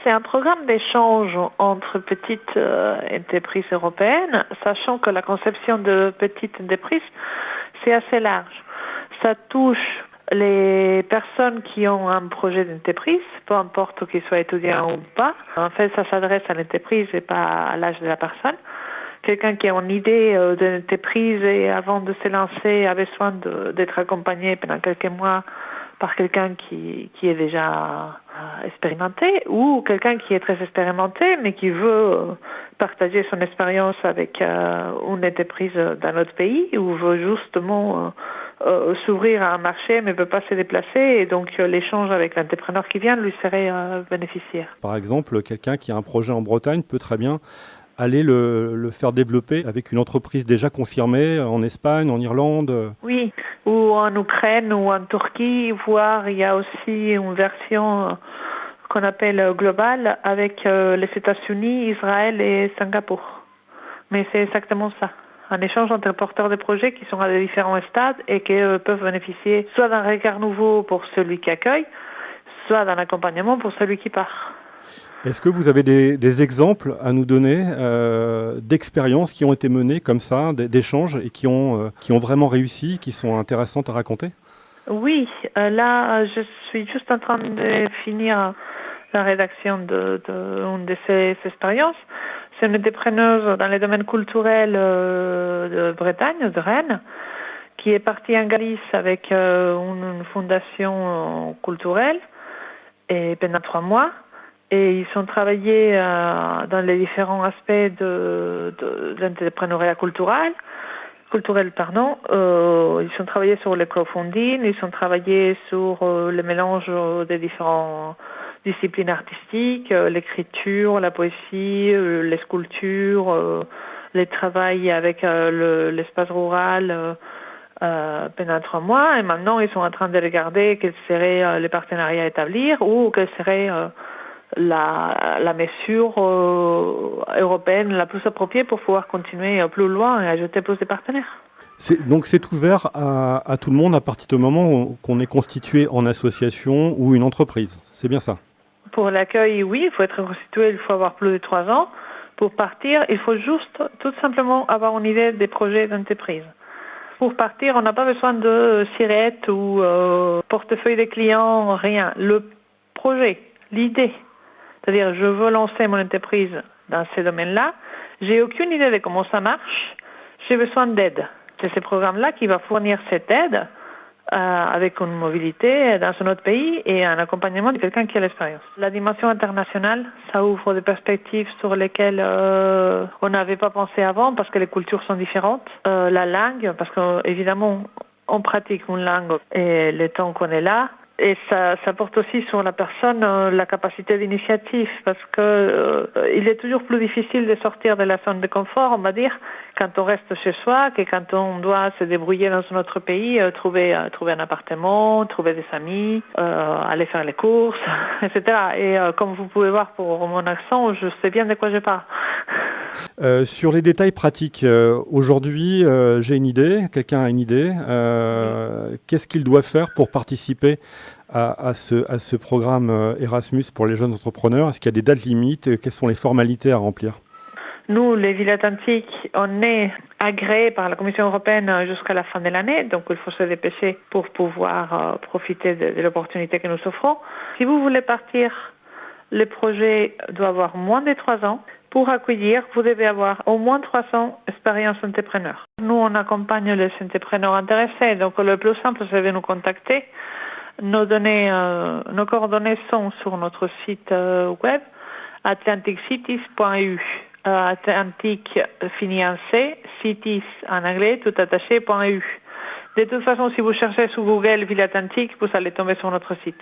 C'est un programme d'échange entre petites entreprises européennes, sachant que la conception de petites entreprises, c'est assez large. Ça touche les personnes qui ont un projet d'entreprise, peu importe qu'ils soient étudiants ou pas. En fait, ça s'adresse à l'entreprise et pas à l'âge de la personne. Quelqu'un qui a une idée d'une entreprise et avant de se lancer a besoin d'être accompagné pendant quelques mois par quelqu'un qui est déjà expérimenté ou quelqu'un qui est très expérimenté mais qui veut partager son expérience avec une entreprise d'un autre pays ou veut justement s'ouvrir à un marché mais ne peut pas se déplacer et donc l'échange avec l'entrepreneur qui vient lui serait bénéficiaire. Par exemple, quelqu'un qui a un projet en Bretagne peut très bien aller le faire développer avec une entreprise déjà confirmée en Espagne, en Irlande. Oui, ou en Ukraine ou en Turquie, voire il y a aussi une version qu'on appelle globale avec les États-Unis, Israël et Singapour. Mais c'est exactement ça. Un échange entre porteurs de projets qui sont à des différents stades et qui peuvent bénéficier soit d'un regard nouveau pour celui qui accueille, soit d'un accompagnement pour celui qui part. Est-ce que vous avez des exemples à nous donner d'expériences qui ont été menées comme ça, d'échanges et qui ont vraiment réussi, qui sont intéressantes à raconter ? Oui, là je suis juste en train de finir la rédaction d'une de ces expériences. C'est une entrepreneuse dans les domaines culturels de Bretagne, de Rennes, qui est partie en Galice avec une fondation culturelle et pendant 3 mois. Et ils ont travaillé dans les différents aspects de l'entrepreneuriat culturel. Ils ont travaillé sur le crowdfunding, ils ont travaillé sur le mélange des différentes disciplines artistiques, l'écriture, la poésie, les sculptures, le travail avec l'espace rural pendant 3 mois. Et maintenant, ils sont en train de regarder quels seraient les partenariats à établir ou quelle serait la mesure européenne la plus appropriée pour pouvoir continuer plus loin et ajouter plus de partenaires. Donc c'est ouvert à tout le monde à partir du moment qu'on est constitué en association ou une entreprise, c'est bien ça? Pour l'accueil, oui, il faut être constitué, il faut avoir plus de 3 ans. Pour partir, il faut juste tout simplement avoir une idée des projets d'entreprise. Pour partir, on n'a pas besoin de sirette ou portefeuille de clients, rien. Le projet, l'idée. C'est-à-dire, je veux lancer mon entreprise dans ces domaines-là. J'ai aucune idée de comment ça marche. J'ai besoin d'aide. C'est ce programme-là qui va fournir cette aide avec une mobilité dans un autre pays et un accompagnement de quelqu'un qui a l'expérience. La dimension internationale, ça ouvre des perspectives sur lesquelles on n'avait pas pensé avant parce que les cultures sont différentes. La langue, parce qu'évidemment, on pratique une langue et le temps qu'on est là. Et ça porte aussi sur la personne la capacité d'initiative parce que il est toujours plus difficile de sortir de la zone de confort, on va dire, quand on reste chez soi, que quand on doit se débrouiller dans un autre pays, trouver un appartement, trouver des amis, aller faire les courses, etc. Et comme vous pouvez voir pour mon accent, je sais bien de quoi je parle. Sur les détails pratiques, aujourd'hui, j'ai une idée, quelqu'un a une idée. Qu'est-ce qu'il doit faire pour participer à ce programme Erasmus pour les jeunes entrepreneurs? Est-ce qu'il y a des dates limites? Quelles sont les formalités à remplir? Nous, les villes atlantiques, on est agréés par la Commission européenne jusqu'à la fin de l'année, donc il faut se dépêcher pour pouvoir profiter de l'opportunité que nous offrons. Si vous voulez partir, le projet doit avoir moins de 3 ans. Pour accueillir, vous devez avoir au moins 300 expériences entrepreneurs. Nous, on accompagne les entrepreneurs intéressés, donc le plus simple, c'est de nous contacter. Nos coordonnées sont sur notre site web, atlanticcities.eu. Atlantique fini en C, cities en anglais, tout attaché.eu. De toute façon, si vous cherchez sur Google Ville Atlantique, vous allez tomber sur notre site.